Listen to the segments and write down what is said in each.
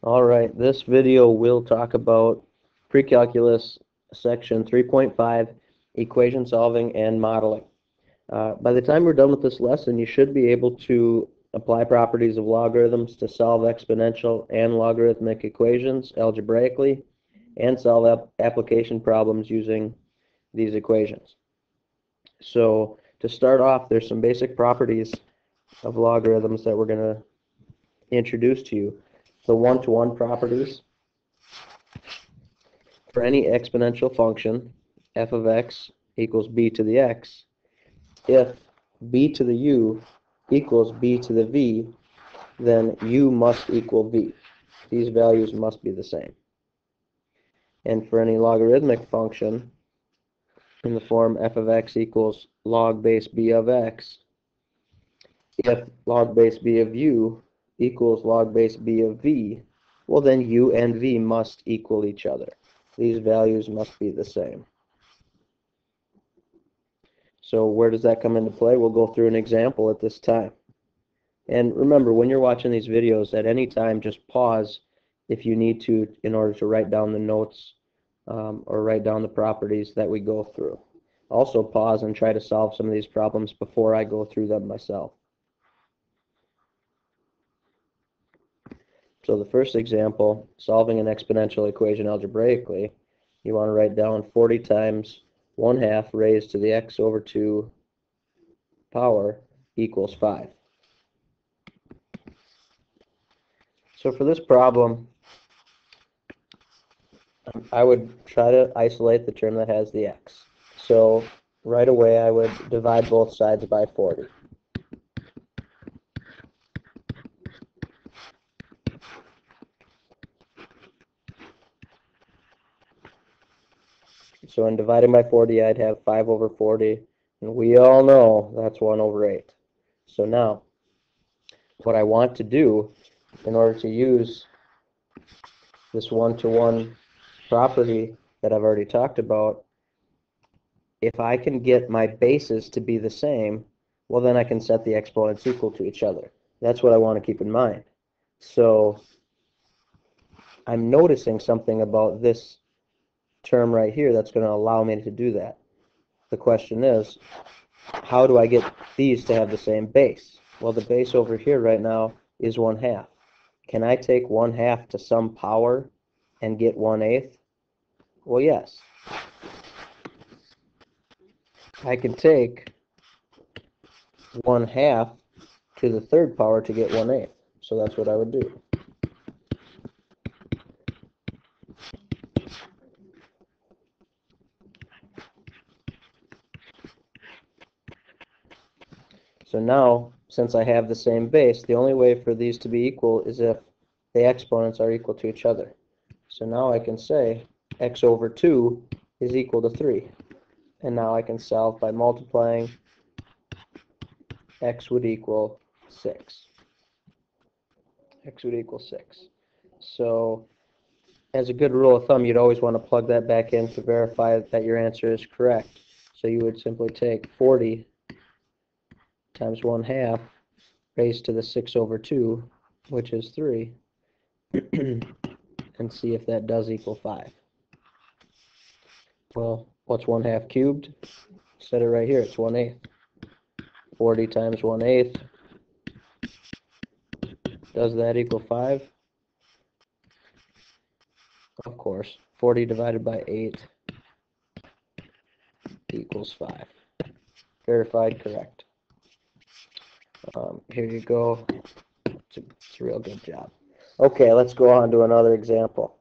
Alright, this video will talk about Precalculus section 3.5, equation solving and modeling. By the time we're done with this lesson, you should be able to apply properties of logarithms to solve exponential and logarithmic equations algebraically and solve application problems using these equations. So to start off, there's some basic properties of logarithms that we're going to introduce to you. The one-to-one properties. For any exponential function, f of x equals b to the x, if b to the u equals b to the v, then u must equal v. These values must be the same. And for any logarithmic function, in the form f of x equals log base b of x, if log base b of u equals log base b of v, well then u and v must equal each other. These values must be the same. So where does that come into play? We'll go through an example at this time. And remember, when you're watching these videos, at any time just pause if you need to in order to write down the notes or write down the properties that we go through. Also pause and try to solve some of these problems before I go through them myself. So the first example, solving an exponential equation algebraically, you want to write down 40 times 1/2 raised to the x over 2 power equals 5. So for this problem, I would try to isolate the term that has the x. So right away I would divide both sides by 40. So in dividing by 40, I'd have 5 over 40, and we all know that's 1 over 8. So now, what I want to do in order to use this one-to-one property that I've already talked about, if I can get my bases to be the same, well then I can set the exponents equal to each other. That's what I want to keep in mind. So I'm noticing something about this term right here that's going to allow me to do that. The question is, how do I get these to have the same base? Well, the base over here right now is 1/2. Can I take 1/2 to some power and get 1/8? Well, yes. I can take 1/2 to the third power to get 1/8. So that's what I would do. So now, since I have the same base, the only way for these to be equal is if the exponents are equal to each other. So now I can say x over 2 is equal to 3. And now I can solve by multiplying. X would equal 6. X would equal 6. So as a good rule of thumb, you'd always want to plug that back in to verify that your answer is correct. So you would simply take 40 times 1/2 raised to the 6 over 2, which is 3, and see if that does equal 5. Well, what's 1/2 cubed? Set it right here, it's 1/8. 40 times 1/8, does that equal 5? Of course, 40 divided by 8 equals 5. Verified correct. Here you go. It's a real good job. Okay, let's go on to another example.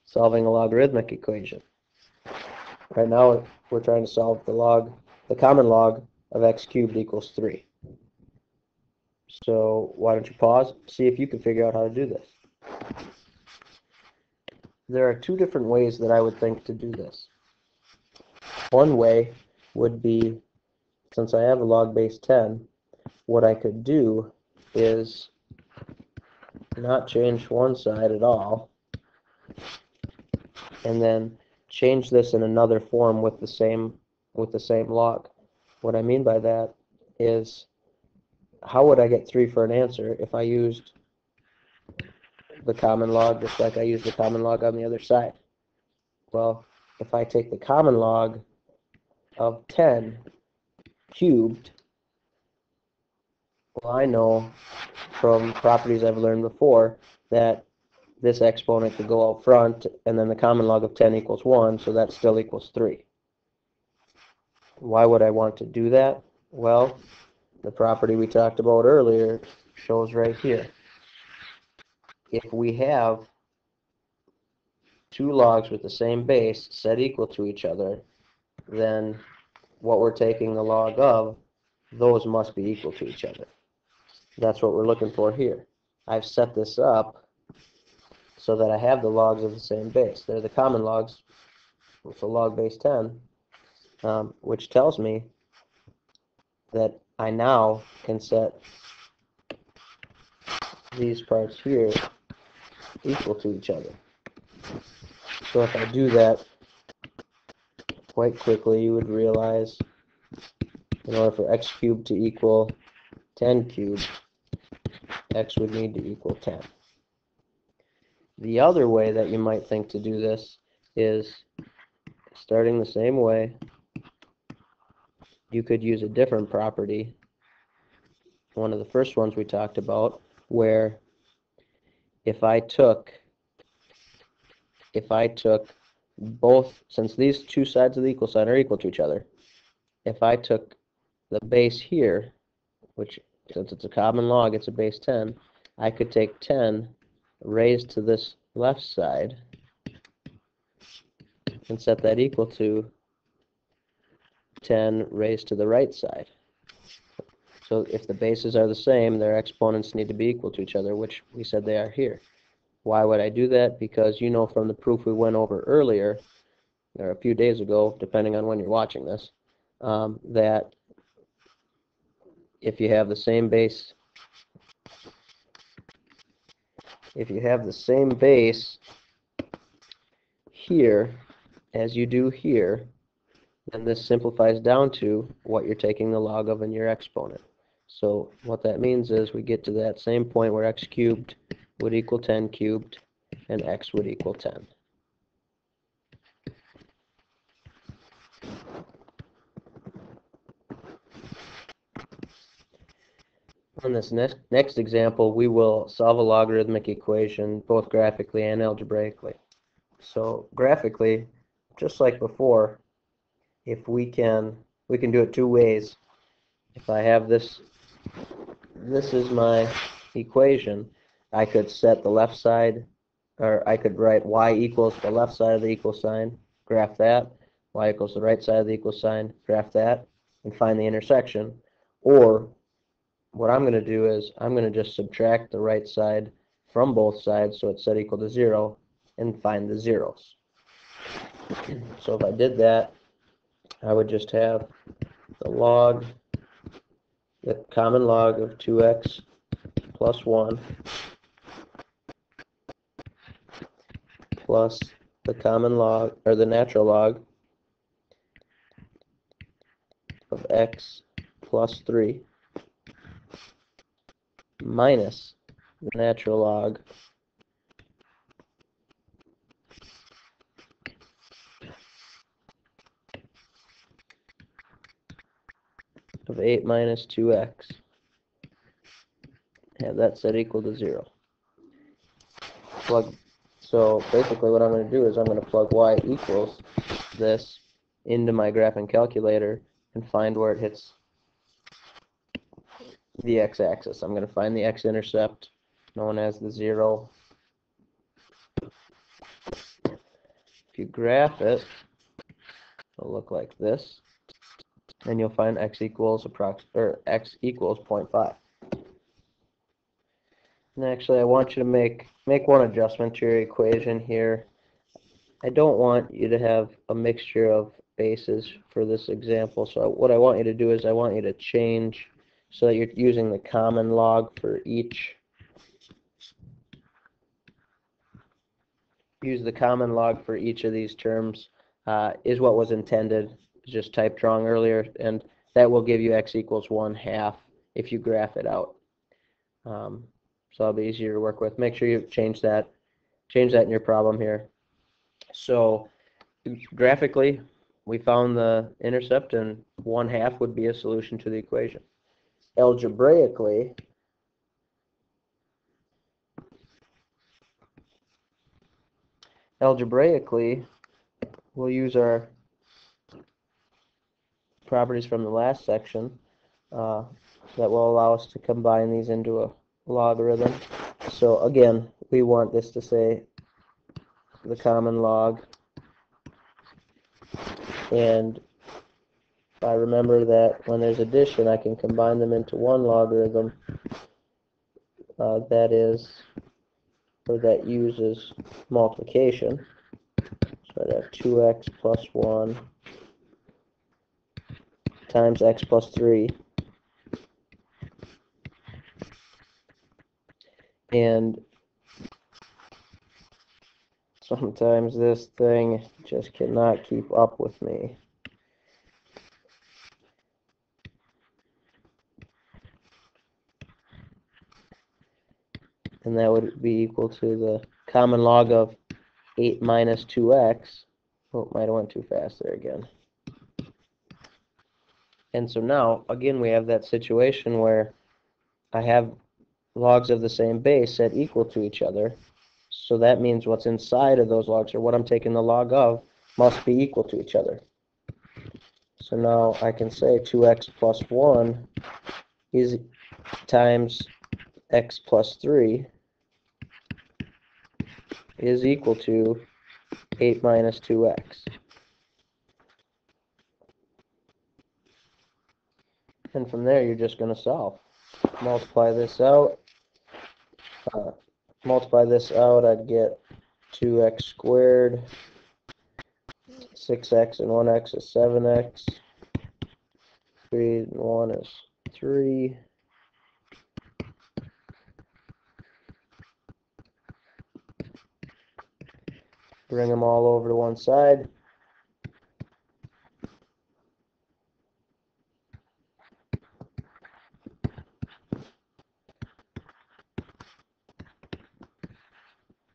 Solving a logarithmic equation. Right now, we're trying to solve the common log of x cubed equals 3. So why don't you pause, see if you can figure out how to do this. There are two different ways that I would think to do this. One way would be, since I have a log base 10, what I could do is not change one side at all, and then change this in another form with the same log. What I mean by that is, how would I get 3 for an answer if I used the common log just like I use the common log on the other side. Well, if I take the common log of 10 cubed, well, I know from properties I've learned before that this exponent could go out front, and then the common log of 10 equals 1, so that still equals 3. Why would I want to do that? Well, the property we talked about earlier shows right here. If we have two logs with the same base set equal to each other, then what we're taking the log of, those must be equal to each other. That's what we're looking for here. I've set this up so that I have the logs of the same base. They're the common logs, so log base 10, which tells me that I now can set these parts here equal to each other. So if I do that quite quickly, you would realize in order for x cubed to equal 10 cubed, x would need to equal 10. The other way that you might think to do this is starting the same way. You could use a different property, one of the first ones we talked about, where if I took both, since these two sides of the equal sign are equal to each other, if I took the base here, which since it's a common log, it's a base 10, I could take 10 raised to this left side and set that equal to 10 raised to the right side. So if the bases are the same, their exponents need to be equal to each other, which we said they are here. Why would I do that? Because you know from the proof we went over earlier, or a few days ago, depending on when you're watching this, that if you have the same base, here as you do here, then this simplifies down to what you're taking the log of in your exponent. So what that means is we get to that same point where x cubed would equal 10 cubed and x would equal 10. On this next example, we will solve a logarithmic equation both graphically and algebraically. So graphically, just like before, if we can do it two ways. If I have this is my equation, I could set the left side, or I could write y equals the left side of the equal sign, graph that, y equals the right side of the equal sign, graph that, and find the intersection. Or what I'm going to do is I'm going to just subtract the right side from both sides so it's set equal to 0 and find the zeros. So if I did that, I would just have the common log of 2x plus 1 plus the common log, or the natural log of x plus 3 minus the natural log of 8 minus 2x. Have that set equal to 0. So basically what I'm going to do is I'm going to plug y equals this into my graphing calculator and find where it hits the x-axis. I'm going to find the x-intercept, known as the 0. If you graph it, it'll look like this, and you'll find x equals x equals 0.5. And actually, I want you to make one adjustment to your equation here. I don't want you to have a mixture of bases for this example. So what I want you to do is I want you to change so that you're using the common log for each. Use the common log for each of these terms is what was intended. Just typed wrong earlier, and that will give you x equals 1/2 if you graph it out. so that'll be easier to work with. Make sure you change that in your problem here. So graphically, we found the intercept, and 1/2 would be a solution to the equation. Algebraically, we'll use our properties from the last section that will allow us to combine these into a logarithm. So again, we want this to say the common log, and I remember that when there's addition, I can combine them into one logarithm that uses multiplication. So I'd have 2x plus 1 times x plus 3. And sometimes this thing just cannot keep up with me. And that would be equal to the common log of 8 minus 2x. Oh, might have went too fast there again. And so now, again, we have that situation where I have logs of the same base set equal to each other. So that means what's inside of those logs, or what I'm taking the log of, must be equal to each other. So now I can say 2x plus 1 is times x plus 3 is equal to 8 minus 2x. And from there, you're just going to solve. Multiply this out. I'd get 2x squared. 6x and 1x is 7x. 3 and 1 is 3. Bring them all over to one side.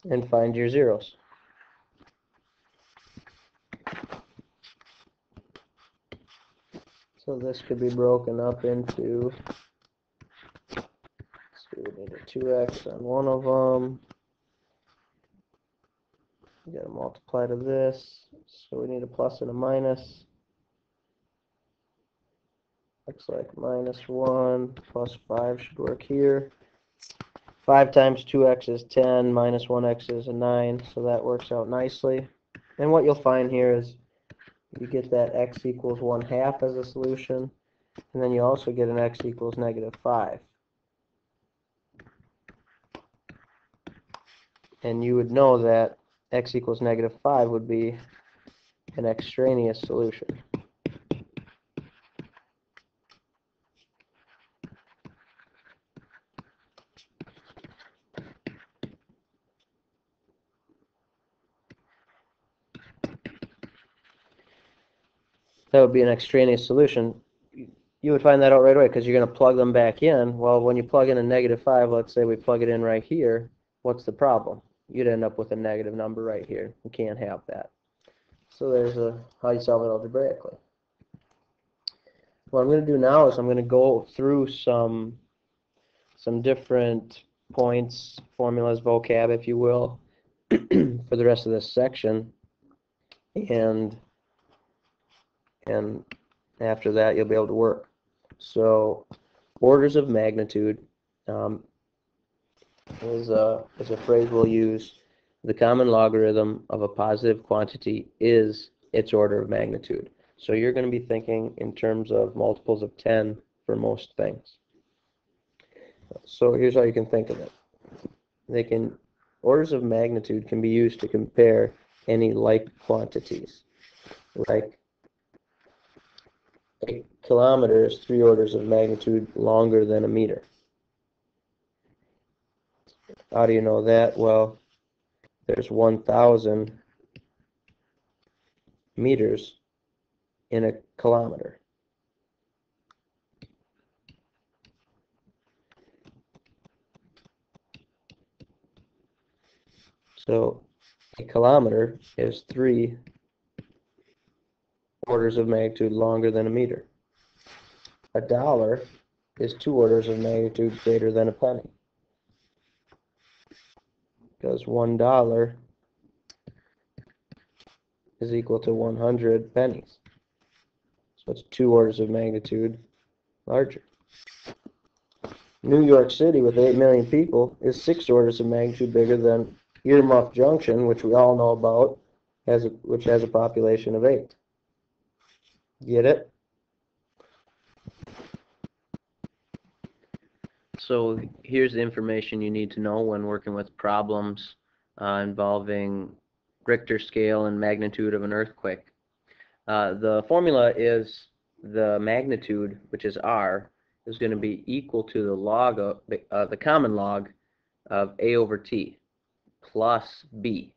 And find your zeros. So this could be broken up into, so we need a 2x on one of them. You got to multiply to this, so we need a plus and a minus. Looks like minus 1 plus 5 should work here. 5 times 2x is 10, minus 1x is a 9, so that works out nicely. And what you'll find here is you get that x equals 1/2 as a solution, and then you also get an x equals -5. And you would know that x equals -5 would be an extraneous solution. That would be an extraneous solution. You would find that out right away because you're going to plug them back in. Well, when you plug in a -5, let's say we plug it in right here, what's the problem? You'd end up with a negative number right here. You can't have that. So there's how you solve it algebraically. What I'm going to do now is I'm going to go through some different points, formulas, vocab, if you will, for the rest of this section. And after that, you'll be able to work. So orders of magnitude is a phrase we'll use. The common logarithm of a positive quantity is its order of magnitude. So you're going to be thinking in terms of multiples of 10 for most things. So here's how you can think of it. Orders of magnitude can be used to compare any like quantities. Like a kilometer is 3 orders of magnitude longer than a meter. How do you know that? Well, there's 1,000 meters in a kilometer. So a kilometer is 3 orders of magnitude longer than a meter. A dollar is 2 orders of magnitude greater than a penny, because $1 is equal to 100 pennies. So it's 2 orders of magnitude larger. New York City, with 8 million people, is 6 orders of magnitude bigger than Earmuff Junction, which we all know about, which has a population of 8. Get it? So here's the information you need to know when working with problems involving Richter scale and magnitude of an earthquake. The formula is the magnitude, which is R, is going to be equal to the log of the common log of A over T plus B,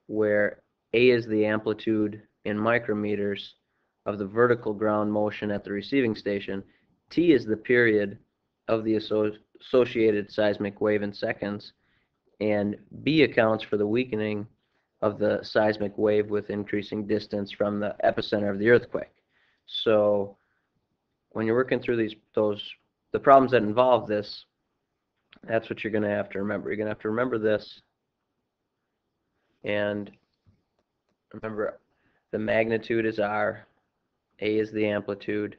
where A is the amplitude in micrometers of the vertical ground motion at the receiving station, T is the period of the associated seismic wave in seconds, and B accounts for the weakening of the seismic wave with increasing distance from the epicenter of the earthquake. So when you're working through the problems that involve this, that's what you're going to have to remember. You're going to have to remember this, and remember the magnitude is R, A is the amplitude,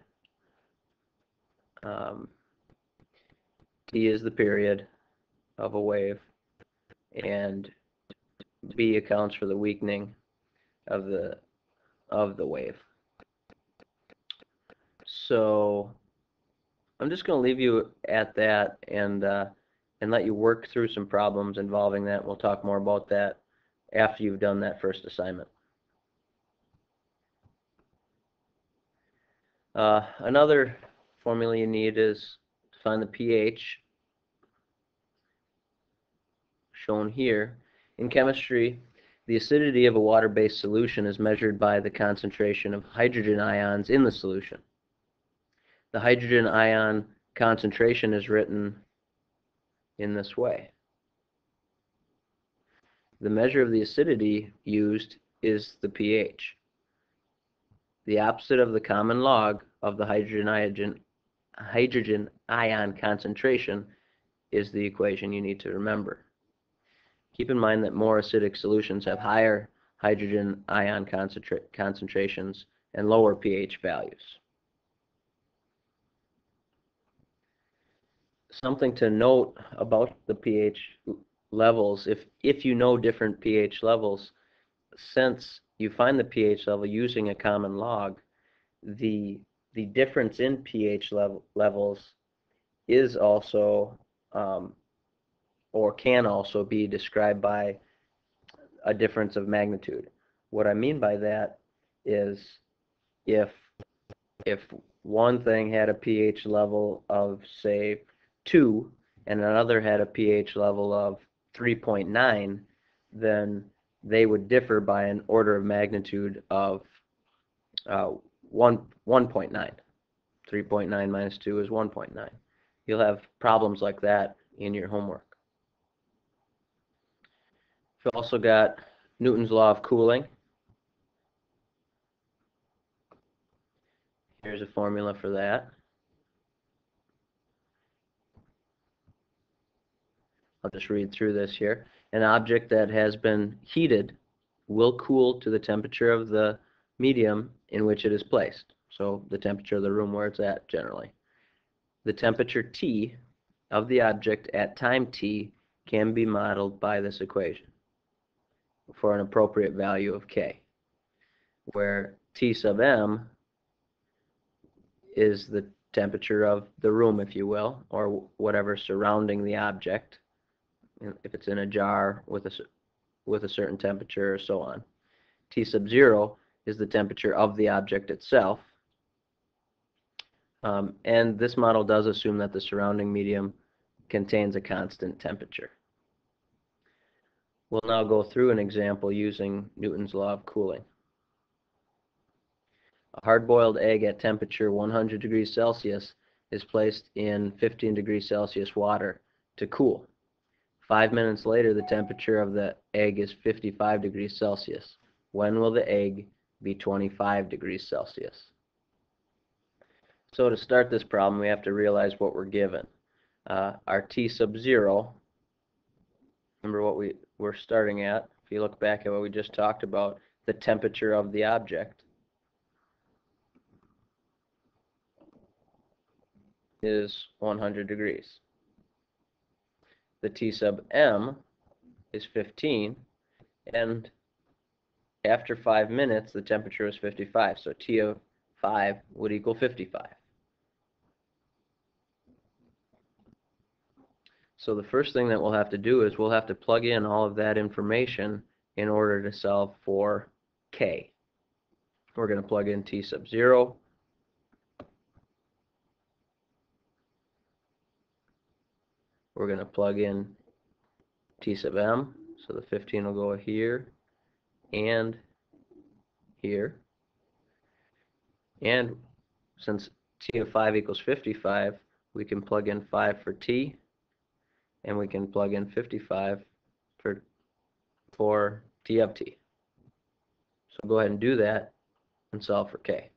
T is the period of a wave, and B accounts for the weakening of the wave. So I'm just going to leave you at that and let you work through some problems involving that. We'll talk more about that after you've done that first assignment. Another formula you need is to find the pH, shown here. In chemistry, the acidity of a water-based solution is measured by the concentration of hydrogen ions in the solution. The hydrogen ion concentration is written in this way. The measure of the acidity used is the pH. The opposite of the common log of the hydrogen ion concentration is the equation you need to remember. Keep in mind that more acidic solutions have higher hydrogen ion concentrations and lower pH values. Something to note about the pH levels, if you know different pH levels, since you find the pH level using a common log, the difference in pH levels is also or can also be described by a difference of magnitude. What I mean by that is if one thing had a pH level of, say, 2 and another had a pH level of 3.9, then they would differ by an order of magnitude of 1.9. 3.9 minus 2 is 1.9. You'll have problems like that in your homework. We've also got Newton's law of cooling. Here's a formula for that. I'll just read through this here. An object that has been heated will cool to the temperature of the medium in which it is placed. So the temperature of the room where it's at generally. The temperature T of the object at time T can be modeled by this equation for an appropriate value of K, where T sub m is the temperature of the room, if you will, or whatever surrounding the object, if it's in a jar with a certain temperature, or so on. T sub 0 is the temperature of the object itself, and this model does assume that the surrounding medium contains a constant temperature. We'll now go through an example using Newton's law of cooling. A hard-boiled egg at temperature 100 degrees Celsius is placed in 15 degrees Celsius water to cool. 5 minutes later, the temperature of the egg is 55 degrees Celsius. When will the egg be 25 degrees Celsius? So to start this problem, we have to realize what we're given. Our t sub 0, remember what we're starting at. If you look back at what we just talked about, the temperature of the object is 100 degrees. The t sub m is 15, and after 5 minutes, the temperature is 55. So t of 5 would equal 55. So the first thing that we'll have to do is we'll have to plug in all of that information in order to solve for k. We're going to plug in t sub 0. We're going to plug in t sub m. So the 15 will go here and here. And since t of 5 equals 55, we can plug in 5 for t, and we can plug in 55 for t of t. So go ahead and do that and solve for k.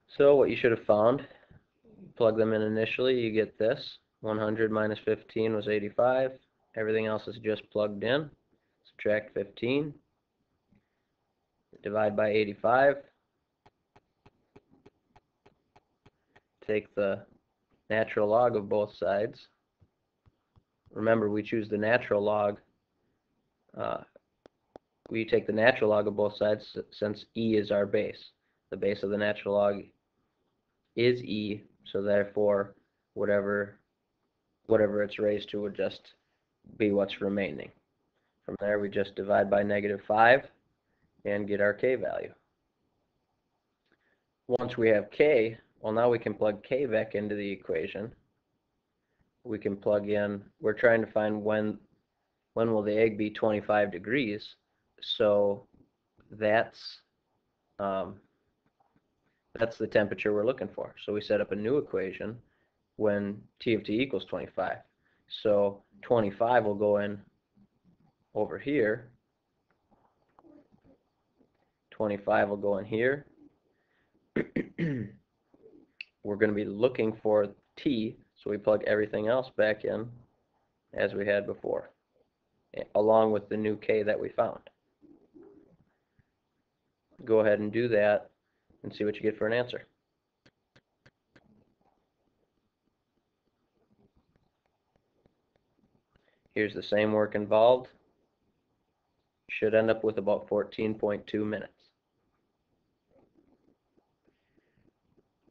So what you should have found, plug them in initially, you get this. 100 minus 15 was 85. Everything else is just plugged in. Subtract 15. Divide by 85. Take the natural log of both sides. Remember, we choose the natural log. We take the natural log of both sides since e is our base. The base of the natural log is e, so therefore whatever it's raised to would just be what's remaining. From there, we just divide by -5 and get our k value. Once we have k, well, now we can plug k back into the equation. We can plug in, we're trying to find when will the egg be 25 degrees, so that's the temperature we're looking for. So we set up a new equation when t of t equals 25. So 25 will go in over here. 25 will go in here. We're going to be looking for t, so we plug everything else back in as we had before, along with the new k that we found. Go ahead and do that and see what you get for an answer. Here's the same work involved. Should end up with about 14.2 minutes.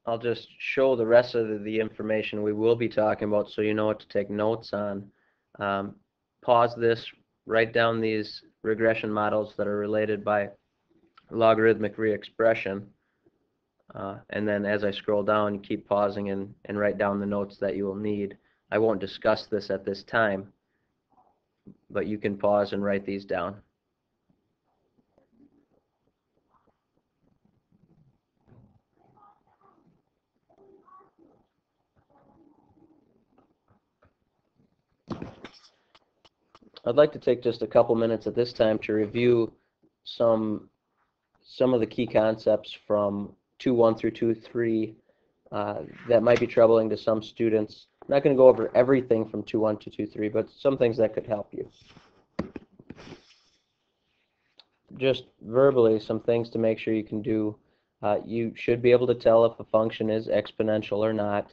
I'll just show the rest of the information we will be talking about so you know what to take notes on. Pause this, write down these regression models that are related by logarithmic re-expression, and then as I scroll down, keep pausing and write down the notes that you will need. I won't discuss this at this time, but you can pause and write these down. I'd like to take just a couple minutes at this time to review some of the key concepts from 2.1 through 2.3 that might be troubling to some students. I'm not going to go over everything from 2.1 to 2.3, but some things that could help you. Just verbally, some things to make sure you can do. You should be able to tell if a function is exponential or not.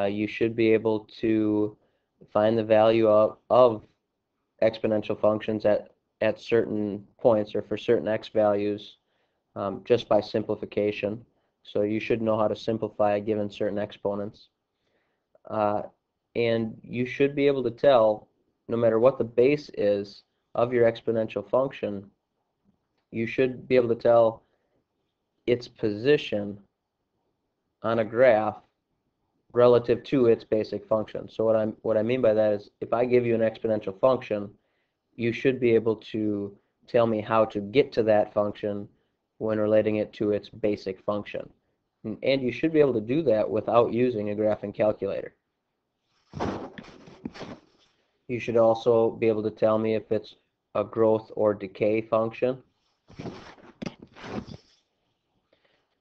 You should be able to find the value of exponential functions at certain points or for certain x values just by simplification. So you should know how to simplify given certain exponents. And you should be able to tell, no matter what the base is of your exponential function, you should be able to tell its position on a graph relative to its basic function. So what I mean by that is, if I give you an exponential function, you should be able to tell me how to get to that function when relating it to its basic function. And you should be able to do that without using a graphing calculator. You should also be able to tell me if it's a growth or decay function.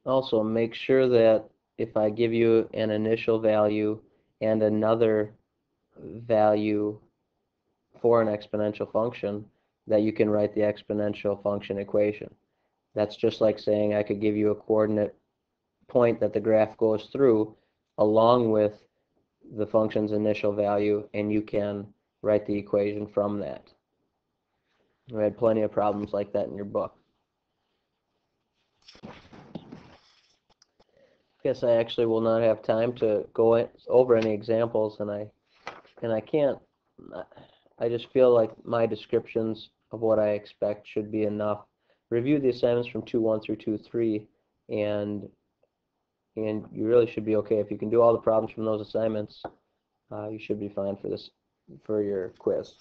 Also, make sure that if I give you an initial value and another value for an exponential function, that you can write the exponential function equation. That's just like saying I could give you a coordinate point that the graph goes through along with the function's initial value, and you can write the equation from that. We had plenty of problems like that in your book. Guess I actually will not have time to go over any examples, and I can't. I just feel like my descriptions of what I expect should be enough. Review the assignments from 2.1 through 2.3, and you really should be okay. If you can do all the problems from those assignments, you should be fine for your quiz.